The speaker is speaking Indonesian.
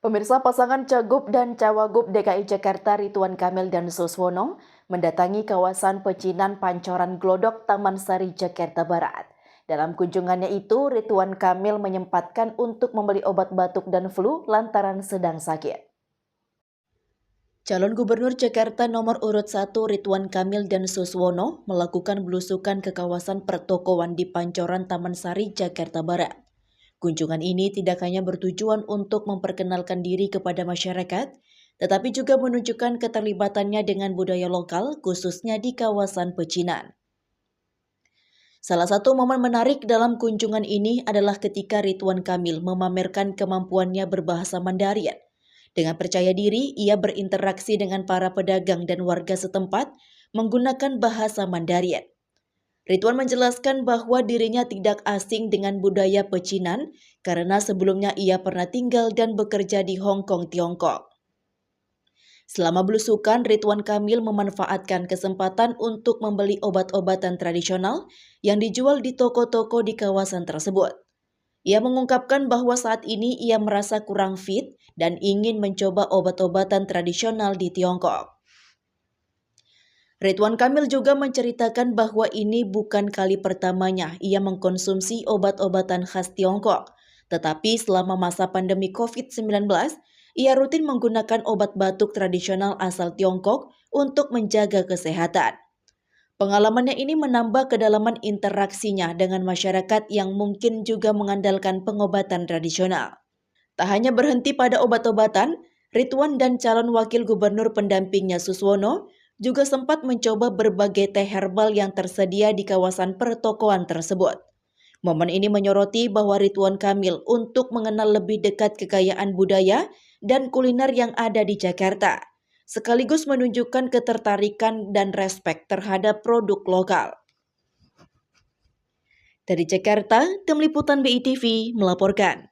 Pemirsa, pasangan Cagup dan Cawagup DKI Jakarta Ridwan Kamil dan Suswono mendatangi kawasan pecinan Pancoran Glodok, Taman Sari, Jakarta Barat. Dalam kunjungannya itu, Ridwan Kamil menyempatkan untuk membeli obat batuk dan flu lantaran sedang sakit. Calon Gubernur Jakarta nomor urut 1 Ridwan Kamil dan Suswono melakukan belusukan ke kawasan pertokoan di Pancoran Taman Sari, Jakarta Barat. Kunjungan ini tidak hanya bertujuan untuk memperkenalkan diri kepada masyarakat, tetapi juga menunjukkan keterlibatannya dengan budaya lokal, khususnya di kawasan pecinan. Salah satu momen menarik dalam kunjungan ini adalah ketika Ridwan Kamil memamerkan kemampuannya berbahasa Mandarin. Dengan percaya diri, ia berinteraksi dengan para pedagang dan warga setempat menggunakan bahasa Mandarin. Ridwan menjelaskan bahwa dirinya tidak asing dengan budaya pecinan karena sebelumnya ia pernah tinggal dan bekerja di Hong Kong, Tiongkok. Selama belusukan, Ridwan Kamil memanfaatkan kesempatan untuk membeli obat-obatan tradisional yang dijual di toko-toko di kawasan tersebut. Ia mengungkapkan bahwa saat ini ia merasa kurang fit dan ingin mencoba obat-obatan tradisional di Tiongkok. Ridwan Kamil juga menceritakan bahwa ini bukan kali pertamanya ia mengkonsumsi obat-obatan khas Tiongkok. Tetapi selama masa pandemi COVID-19, ia rutin menggunakan obat batuk tradisional asal Tiongkok untuk menjaga kesehatan. Pengalamannya ini menambah kedalaman interaksinya dengan masyarakat yang mungkin juga mengandalkan pengobatan tradisional. Tak hanya berhenti pada obat-obatan, Ridwan dan calon wakil gubernur pendampingnya Suswono juga sempat mencoba berbagai teh herbal yang tersedia di kawasan pertokoan tersebut. Momen ini menyoroti bahwa Ridwan Kamil untuk mengenal lebih dekat kekayaan budaya dan kuliner yang ada di Jakarta, sekaligus menunjukkan ketertarikan dan respek terhadap produk lokal. Dari Jakarta, Tim Liputan BITV melaporkan.